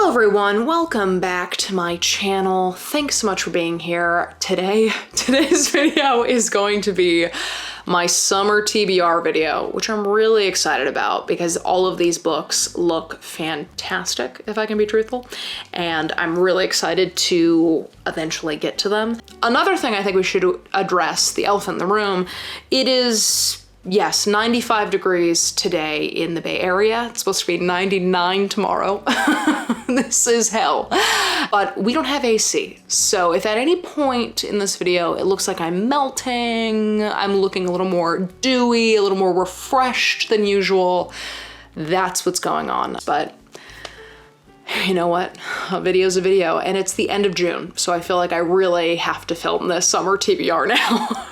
Hello everyone, welcome back to my channel. Thanks so much for being here today. Today's video is going to be my summer TBR video, which I'm really excited about because all of these books look fantastic, if I can be truthful, and I'm really excited to eventually get to them. Another thing I think we should address, the elephant in the room, it is, yes, 95 degrees today in the Bay Area. It's supposed to be 99 tomorrow. This is hell. But we don't have AC. So if at any point in this video it looks like I'm melting, I'm looking a little more dewy, a little more refreshed than usual, that's what's going on. But you know what? A video's a video, and it's the end of June. So I feel like I really have to film this summer TBR now.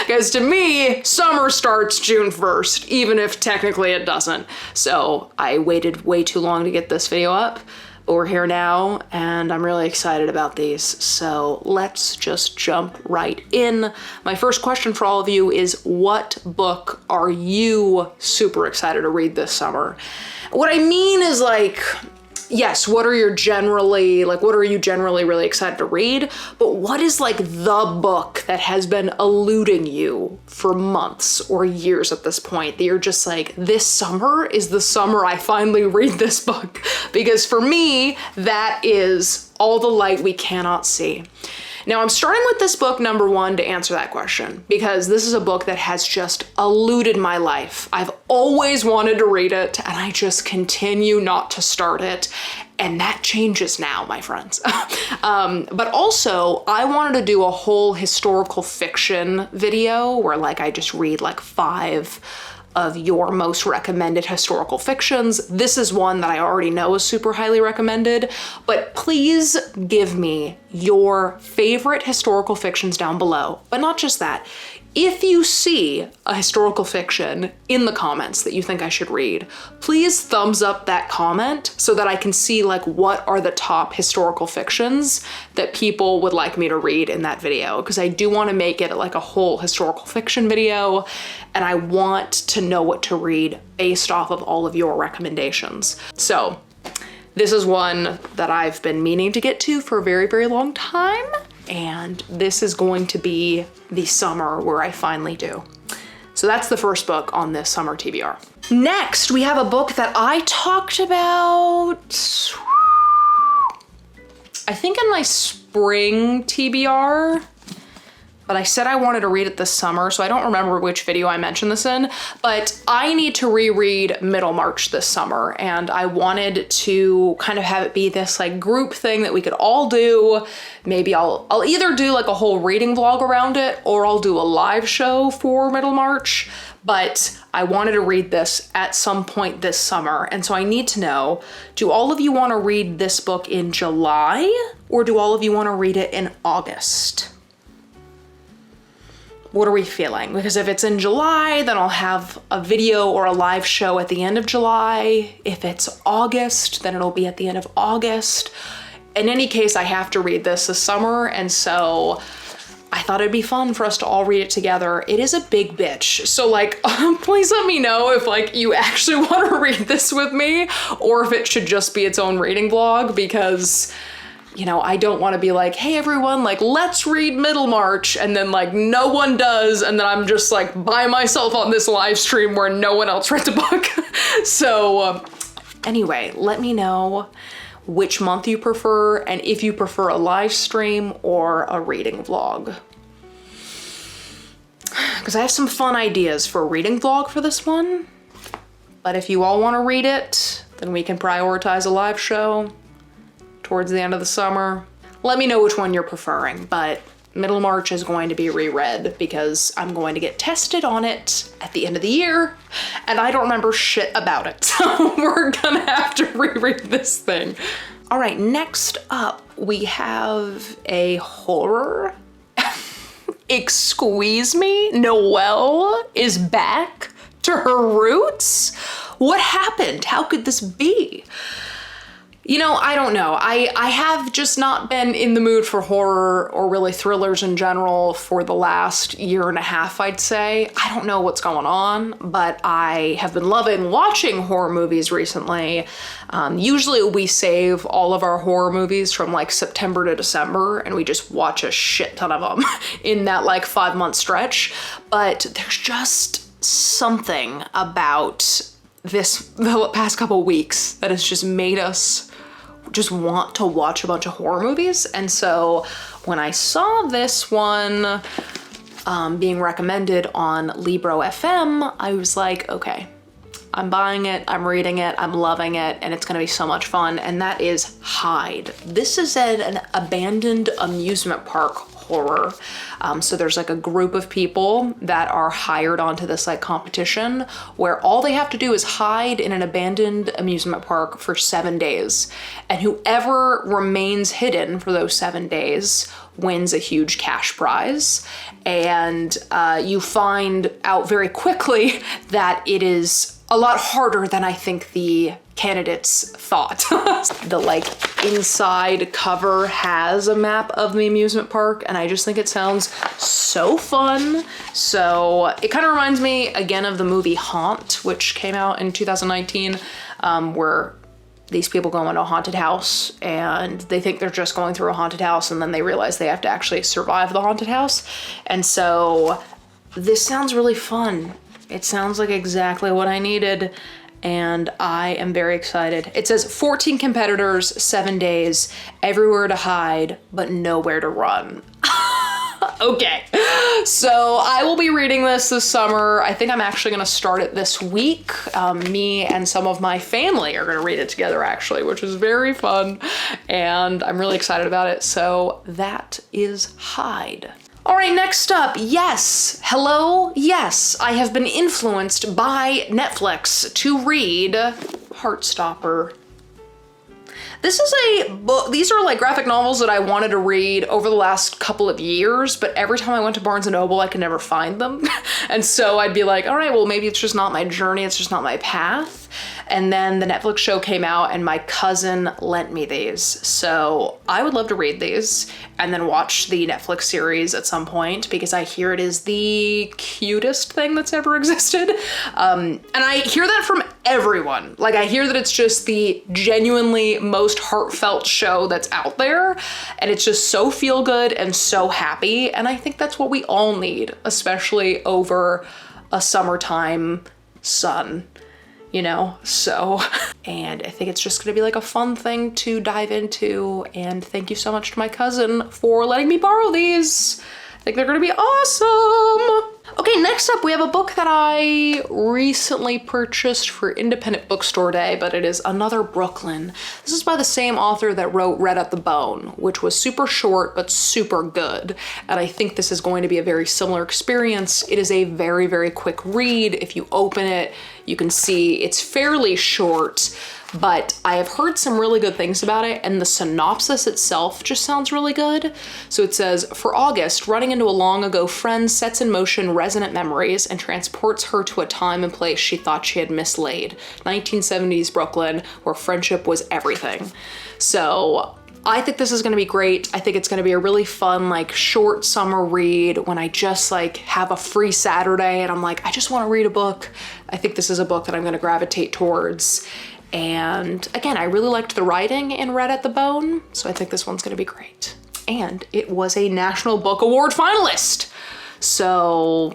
Because to me, summer starts June 1st, even if technically it doesn't. So I waited way too long to get this video up, but we're here now and I'm really excited about these. So let's just jump right in. My first question for all of you is, what book are you super excited to read this summer? What I mean is, like, yes, what are you generally really excited to read? But what is like the book that has been eluding you for months or years at this point that you're just like, this summer is the summer I finally read this book? Because for me, that is All the Light We Cannot See. Now I'm starting with this book, number one, to answer that question, because this is a book that has just eluded my life. I've always wanted to read it, and I just continue not to start it. And that changes now, my friends. But also, I wanted to do a whole historical fiction video where I just read 5 of your most recommended historical fictions. This is one that I already know is super highly recommended, but please give me your favorite historical fictions down below. But not just that. If you see a historical fiction in the comments that you think I should read, please thumbs up that comment so that I can see what are the top historical fictions that people would like me to read in that video, because I do want to make it a whole historical fiction video, and I want to know what to read based off of all of your recommendations. So this is one that I've been meaning to get to for a very, very long time. And this is going to be the summer where I finally do. So that's the first book on this summer TBR. Next, we have a book that I talked about, I think in my spring TBR, but I said I wanted to read it this summer, so I don't remember which video I mentioned this in, but I need to reread Middlemarch this summer, and I wanted to kind of have it be this group thing that we could all do. Maybe I'll either do a whole reading vlog around it, or I'll do a live show for Middlemarch, but I wanted to read this at some point this summer, and so I need to know, do all of you want to read this book in July, or do all of you want to read it in August? What are we feeling? Because if it's in July, then I'll have a video or a live show at the end of July. If it's August, then it'll be at the end of August. In any case, I have to read this summer, and so I thought it'd be fun for us to all read it together. It is a big bitch, so please let me know if you actually want to read this with me, or if it should just be its own reading vlog, because I don't want to be hey everyone, let's read Middlemarch, and then no one does, and then I'm just by myself on this live stream where no one else read the book. So anyway, let me know which month you prefer, and if you prefer a live stream or a reading vlog. Because I have some fun ideas for a reading vlog for this one, but if you all want to read it, then we can prioritize a live show towards the end of the summer. Let me know which one you're preferring, but Middlemarch is going to be reread because I'm going to get tested on it at the end of the year, and I don't remember shit about it, so we're gonna have to reread this thing. All right, next up we have a horror. Excuse me, Noelle is back to her roots? What happened? How could this be? You know, I don't know. I have just not been in the mood for horror or really thrillers in general for the last year and a half, I'd say. I don't know what's going on, but I have been loving watching horror movies recently. Usually we save all of our horror movies from like September to December and we just watch a shit ton of them in that like 5-month stretch. But there's just something about the past couple weeks that has just made us just want to watch a bunch of horror movies. And so when I saw this one being recommended on Libro FM, I was like, okay, I'm buying it, I'm reading it, I'm loving it, and it's gonna be so much fun. And that is Hide. This is an abandoned amusement park horror. So there's like a group of people that are hired onto this like competition where all they have to do is hide in an abandoned amusement park for 7 days. And whoever remains hidden for those 7 days wins a huge cash prize. And you find out very quickly that it is a lot harder than I think the candidates thought. The like inside cover has a map of the amusement park and I just think it sounds so fun. So it kind of reminds me again of the movie Haunt, which came out in 2019, where these people go into a haunted house and they think they're just going through a haunted house and then they realize they have to actually survive the haunted house. And so this sounds really fun. It sounds like exactly what I needed and I am very excited. It says 14 competitors, 7 days, everywhere to hide, but nowhere to run. Okay, so I will be reading this summer. I think I'm actually gonna start it this week. Me and some of my family are gonna read it together actually, which is very fun. And I'm really excited about it. So that is Hide. All right, next up, yes, hello, yes, I have been influenced by Netflix to read Heartstopper. This is a book, these are like graphic novels that I wanted to read over the last couple of years, but every time I went to Barnes & Noble, I could never find them. And so I'd be like, all right, well, maybe it's just not my journey, it's just not my path. And then the Netflix show came out and my cousin lent me these. So I would love to read these and then watch the Netflix series at some point because I hear it is the cutest thing that's ever existed. And I hear that from everyone. Like I hear that it's just the genuinely most heartfelt show that's out there. And it's just so feel good and so happy. And I think that's what we all need, especially over a summertime sun. You know, so, and I think it's just gonna be like a fun thing to dive into. And thank you so much to my cousin for letting me borrow these. I think they're gonna be awesome. Okay, next up we have a book that I recently purchased for Independent Bookstore Day, but it is Another Brooklyn. This is by the same author that wrote Red at the Bone, which was super short but super good. And I think this is going to be a very similar experience. It is a very, very quick read. If you open it, you can see it's fairly short, but I have heard some really good things about it and the synopsis itself just sounds really good. So it says, for August, running into a long ago friend sets in motion resonant memories and transports her to a time and place she thought she had mislaid. 1970s Brooklyn, where friendship was everything. So I think this is gonna be great. I think it's gonna be a really fun, like short summer read when I just like have a free Saturday and I'm like, I just wanna read a book. I think this is a book that I'm gonna gravitate towards. And again, I really liked the writing in Red at the Bone, so I think this one's gonna be great. And it was a National Book Award finalist. So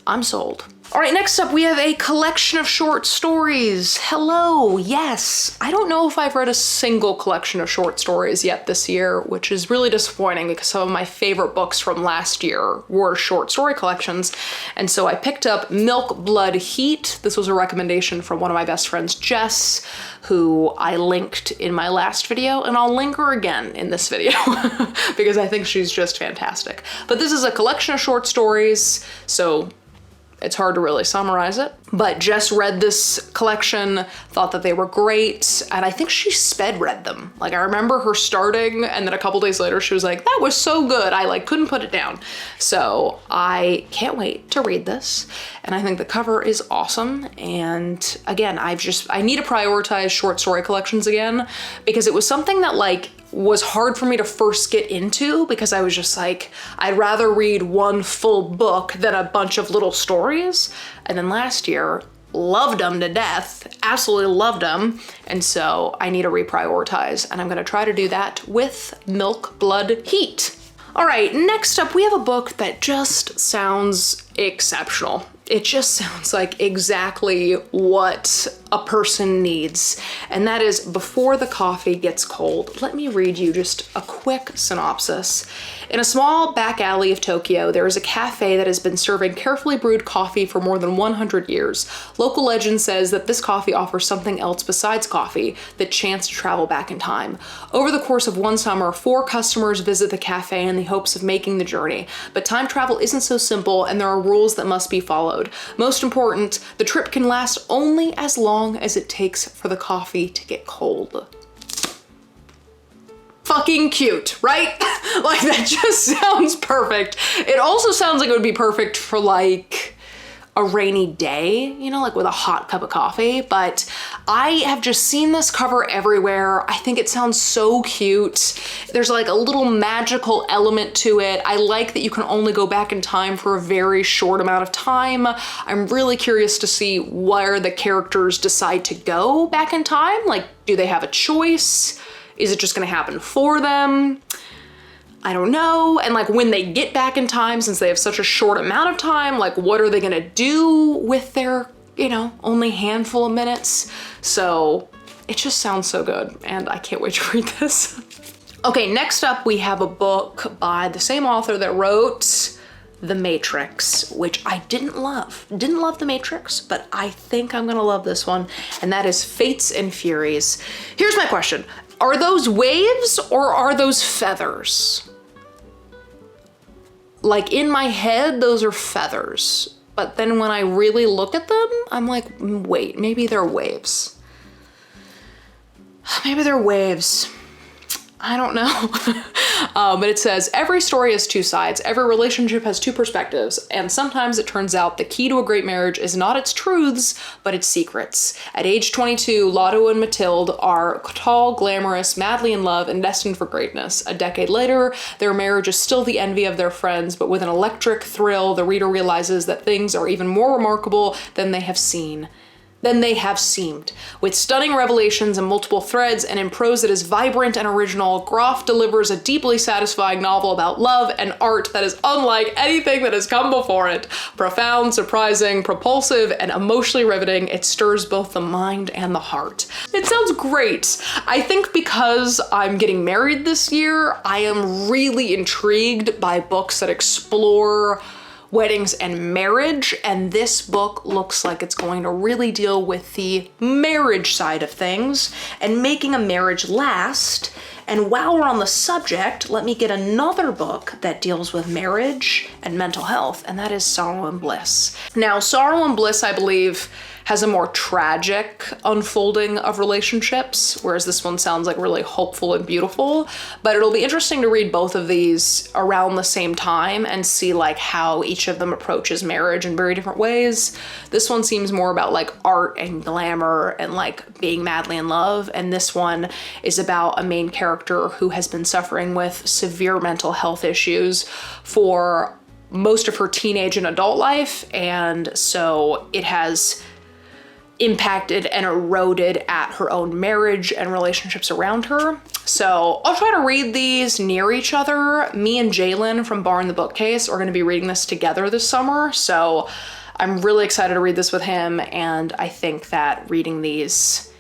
I'm sold. All right, next up we have a collection of short stories. Hello, yes. I don't know if I've read a single collection of short stories yet this year, which is really disappointing because some of my favorite books from last year were short story collections. And so I picked up Milk, Blood, Heat. This was a recommendation from one of my best friends, Jess, who I linked in my last video, and I'll link her again in this video because I think she's just fantastic. But this is a collection of short stories, so it's hard to really summarize it, but just read this collection, thought that they were great, and I think she sped read them. Like, I remember her starting, and then a couple days later she was like, that was so good, I like couldn't put it down. So I can't wait to read this, and I think the cover is awesome. And again, I need to prioritize short story collections again, because it was something that like was hard for me to first get into, because I was just like, I'd rather read one full book than a bunch of little stories. And then last year, loved them to death, absolutely loved them. And so I need to reprioritize, and I'm gonna try to do that with Milk, Blood, Heat. All right, next up, we have a book that just sounds exceptional. It just sounds like exactly what a person needs, and that is Before the Coffee Gets Cold. Let me read you just a quick synopsis. In a small back alley of Tokyo, there is a cafe that has been serving carefully brewed coffee for more than 100 years. Local legend says that this coffee offers something else besides coffee, the chance to travel back in time. Over the course of one summer, 4 customers visit the cafe in the hopes of making the journey. But time travel isn't so simple, and there are rules that must be followed. Most important, the trip can last only as long as it takes for the coffee to get cold. Fucking cute, right? Like, that just sounds perfect. It also sounds like it would be perfect for like a rainy day, you know, like with a hot cup of coffee. But I have just seen this cover everywhere. I think it sounds so cute. There's like a little magical element to it. I like that you can only go back in time for a very short amount of time. I'm really curious to see where the characters decide to go back in time. Like, do they have a choice? Is it just gonna happen for them? I don't know. And like, when they get back in time, since they have such a short amount of time, like what are they gonna do with their, you know, only handful of minutes? So it just sounds so good, and I can't wait to read this. Okay, next up we have a book by the same author that wrote The Matrix, which I didn't love. Didn't love The Matrix, but I think I'm gonna love this one, and that is Fates and Furies. Here's my question. Are those waves or are those feathers? Like, in my head, those are feathers. But then when I really look at them, I'm like, wait, maybe they're waves. Maybe they're waves. I don't know. But it says, every story has 2 sides, every relationship has 2 perspectives, and sometimes it turns out the key to a great marriage is not its truths, but its secrets. At age 22, Lotto and Mathilde are tall, glamorous, madly in love, and destined for greatness. A decade later, their marriage is still the envy of their friends, but with an electric thrill, the reader realizes that things are even more remarkable than they have seemed. With stunning revelations and multiple threads, and in prose that is vibrant and original, Groff delivers a deeply satisfying novel about love and art that is unlike anything that has come before it. Profound, surprising, propulsive, and emotionally riveting, it stirs both the mind and the heart. It sounds great. I think because I'm getting married this year, I am really intrigued by books that explore weddings and marriage, and this book looks like it's going to really deal with the marriage side of things and making a marriage last. And while we're on the subject, let me get another book that deals with marriage and mental health, and that is Sorrow and Bliss. Now, Sorrow and Bliss, I believe, has a more tragic unfolding of relationships, whereas this one sounds like really hopeful and beautiful. But it'll be interesting to read both of these around the same time and see like how each of them approaches marriage in very different ways. This one seems more about like art and glamour and like being madly in love, and this one is about a main character who has been suffering with severe mental health issues for most of her teenage and adult life, and so it has impacted and eroded at her own marriage and relationships around her. So I'll try to read these near each other. Me and Jalen from Bar in the Bookcase are going to be reading this together this summer, so I'm really excited to read this with him, and I think that reading these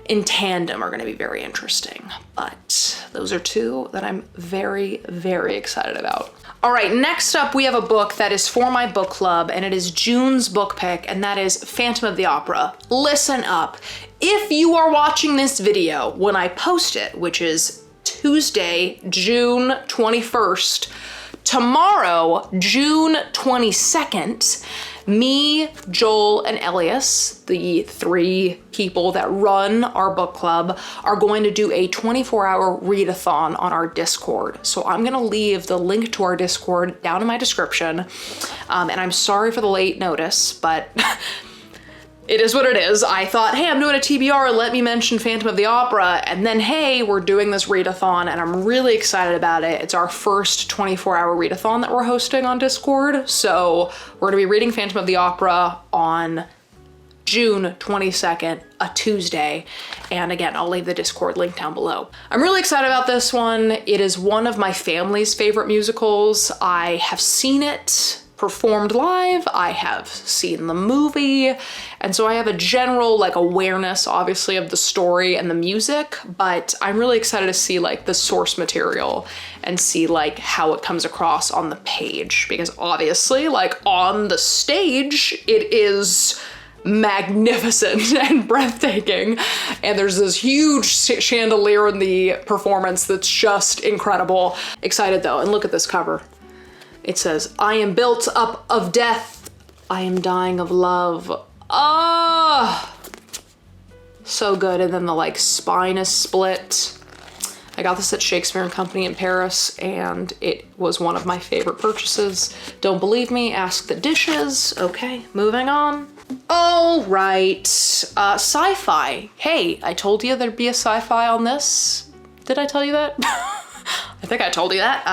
in tandem are going to be very interesting. But those are 2 that I'm very, very excited about. All right, next up we have a book that is for my book club, and it is June's book pick, and that is Phantom of the Opera. Listen up. If you are watching this video when I post it, which is Tuesday, June 21st, tomorrow, June 22nd, Me, Joel, and Elias, the 3 people that run our book club, are going to do a 24-hour readathon on our Discord. So I'm gonna leave the link to our Discord down in my description. And I'm sorry for the late notice, but it is what it is. I thought, hey, I'm doing a TBR, let me mention Phantom of the Opera, and then, hey, we're doing this readathon, and I'm really excited about it. It's our first 24-hour readathon that we're hosting on Discord, so we're gonna be reading Phantom of the Opera on June 22nd, a Tuesday, and again, I'll leave the Discord link down below. I'm really excited about this one. It is one of my family's favorite musicals. I have seen it performed live, I have seen the movie, and so I have a general like awareness obviously of the story and the music, but I'm really excited to see like the source material and see like how it comes across on the page, because obviously like on the stage it is magnificent and breathtaking, and there's this huge chandelier in the performance that's just incredible. Excited though, and look at this cover. It says, I am built up of death, I am dying of love. Ah, so good. And then the like spine is split. I got this at Shakespeare and Company in Paris, and it was one of my favorite purchases. Don't believe me? Ask the dishes. Okay, moving on. All right, sci-fi. Hey, I told you there'd be a sci-fi on this. Did I tell you that? I think I told you that.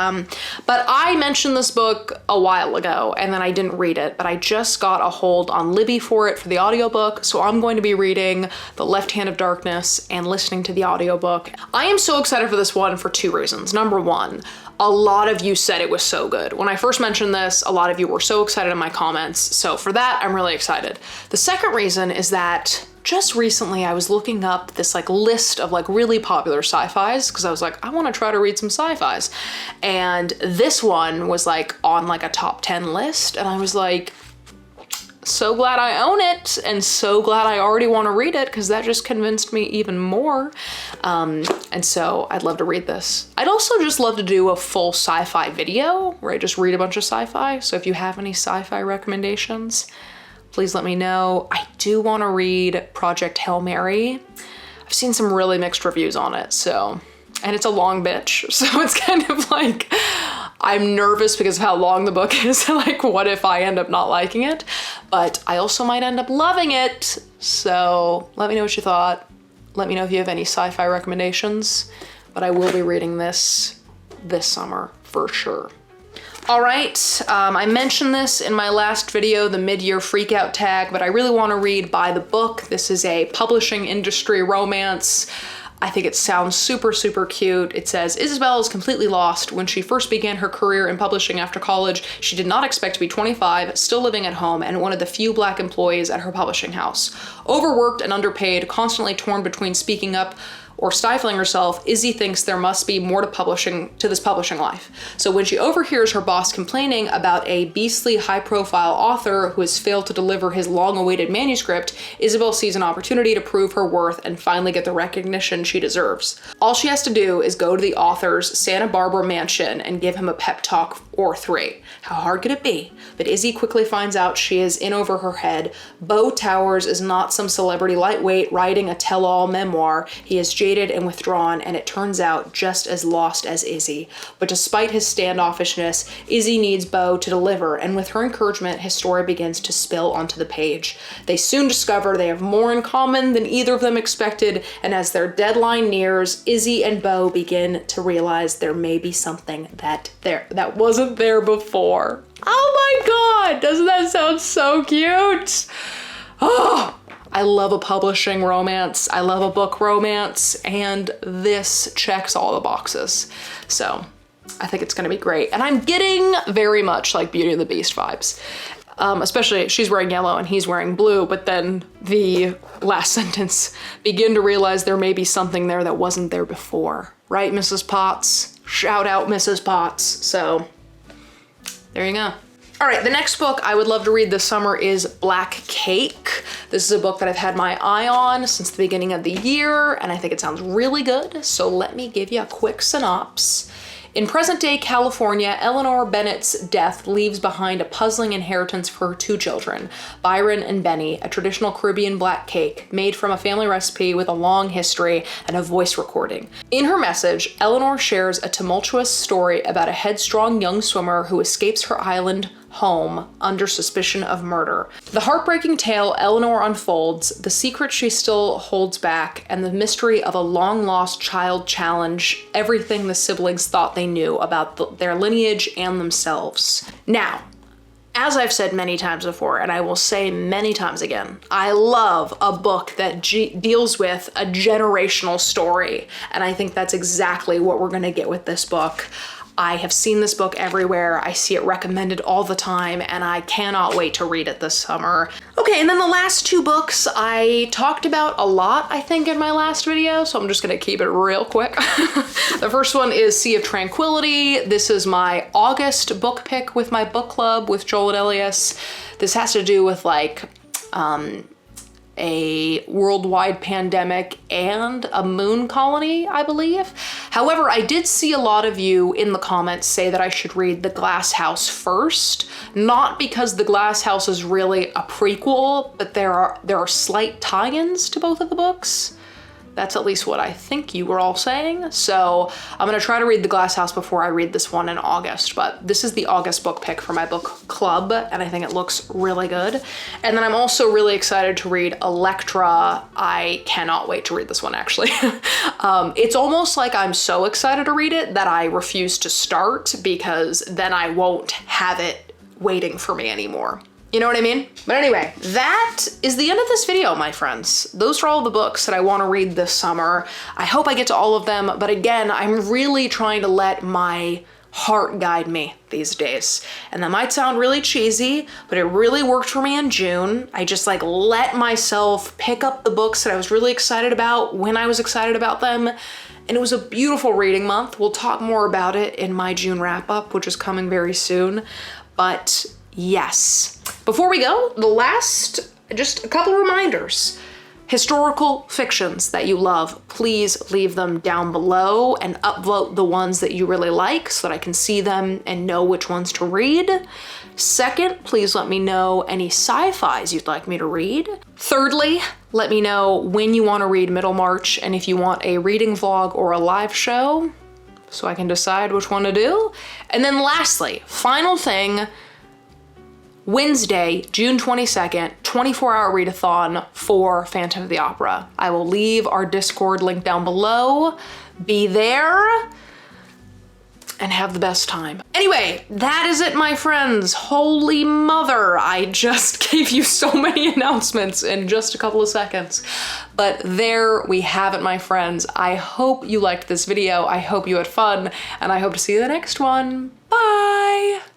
But I mentioned this book a while ago and then I didn't read it, but I just got a hold on Libby for it for the audiobook. So I'm going to be reading The Left Hand of Darkness and listening to the audiobook. I am so excited for this one for 2 reasons. Number 1, a lot of you said it was so good. When I first mentioned this, a lot of you were so excited in my comments. So for that, I'm really excited. The second reason is that just recently I was looking up this like list of like really popular sci-fis because I was like, I want to try to read some sci-fis. And this one was like on like a top 10 list. And I was like, so glad I own it and so glad I already want to read it because that just convinced me even more. And so I'd love to read this. I'd also just love to do a full sci-fi video where I just read a bunch of sci-fi. So if you have any sci-fi recommendations, please let me know. I do want to read Project Hail Mary. I've seen some really mixed reviews on it, so, and it's a long bitch. So it's kind of like, I'm nervous because of how long the book is. Like, what if I end up not liking it? But I also might end up loving it. So let me know what you thought. Let me know if you have any sci-fi recommendations, but I will be reading this summer for sure. All right, I mentioned this in my last video, the mid-year freakout tag, but I really want to read By the Book. This is a publishing industry romance. I think it sounds super, super cute. It says, Isabel is completely lost. When she first began her career in publishing after college, she did not expect to be 25, still living at home, and one of the few Black employees at her publishing house. Overworked and underpaid, constantly torn between speaking up or stifling herself, Izzy thinks there must be more to this publishing life. So when she overhears her boss complaining about a beastly high-profile author who has failed to deliver his long-awaited manuscript, Isabel sees an opportunity to prove her worth and finally get the recognition she deserves. All she has to do is go to the author's Santa Barbara mansion and give him a pep talk or 3. How hard could it be? But Izzy quickly finds out she is in over her head. Bo Towers is not some celebrity lightweight writing a tell-all memoir. He is jaded and withdrawn, and it turns out just as lost as Izzy. But despite his standoffishness, Izzy needs Bo to deliver, and with her encouragement, his story begins to spill onto the page. They soon discover they have more in common than either of them expected, and as their deadline nears, Izzy and Bo begin to realize there may be something that wasn't there before. Oh my god, doesn't that sound so cute? Oh, I love a publishing romance. I love a book romance, and this checks all the boxes. So I think it's gonna be great. And I'm getting very much like Beauty and the Beast vibes. Especially she's wearing yellow and he's wearing blue, but then the last sentence, begin to realize there may be something there that wasn't there before. Right, Mrs. Potts? Shout out Mrs. Potts. So there you go. All right, the next book I would love to read this summer is Black Cake. This is a book that I've had my eye on since the beginning of the year, and I think it sounds really good. So let me give you a quick synopsis. In present-day California, Eleanor Bennett's death leaves behind a puzzling inheritance for her two children, Byron and Benny, a traditional Caribbean black cake made from a family recipe with a long history and a voice recording. In her message, Eleanor shares a tumultuous story about a headstrong young swimmer who escapes her island home under suspicion of murder. The heartbreaking tale Eleanor unfolds, the secret she still holds back, and the mystery of a long-lost child challenge everything the siblings thought they knew about their lineage and themselves. Now, as I've said many times before, and I will say many times again, I love a book that deals with a generational story, and I think that's exactly what we're gonna get with this book. I have seen this book everywhere. I see it recommended all the time, and I cannot wait to read it this summer. Okay, and then the last two books I talked about a lot, I think, in my last video, so I'm just gonna keep it real quick. The first one is Sea of Tranquility. This is my August book pick with my book club with Joel and Elias. This has to do with like, a worldwide pandemic and a moon colony, I believe. However, I did see a lot of you in the comments say that I should read The Glass House first, not because The Glass House is really a prequel, but there are slight tie-ins to both of the books. That's at least what I think you were all saying. So I'm gonna try to read The Glass House before I read this one in August, but this is the August book pick for my book club, and I think it looks really good. And then I'm also really excited to read Electra. I cannot wait to read this one, actually. It's almost like I'm so excited to read it that I refuse to start, because then I won't have it waiting for me anymore. You know what I mean? But anyway, that is the end of this video, my friends. Those are all the books that I want to read this summer. I hope I get to all of them, but again, I'm really trying to let my heart guide me these days. And that might sound really cheesy, but it really worked for me in June. I just like let myself pick up the books that I was really excited about when I was excited about them. And it was a beautiful reading month. We'll talk more about it in my June wrap up, which is coming very soon. But yes. Before we go, just a couple reminders. Historical fictions that you love, please leave them down below and upvote the ones that you really like so that I can see them and know which ones to read. Second, please let me know any sci-fis you'd like me to read. Thirdly, let me know when you want to read Middlemarch and if you want a reading vlog or a live show so I can decide which one to do. And then lastly, final thing, Wednesday, June 22nd, 24-hour readathon for Phantom of the Opera. I will leave our Discord link down below. Be there and have the best time. Anyway, that is it, my friends. Holy mother, I just gave you so many announcements in just a couple of seconds. But there we have it, my friends. I hope you liked this video. I hope you had fun, and I hope to see you in the next one. Bye!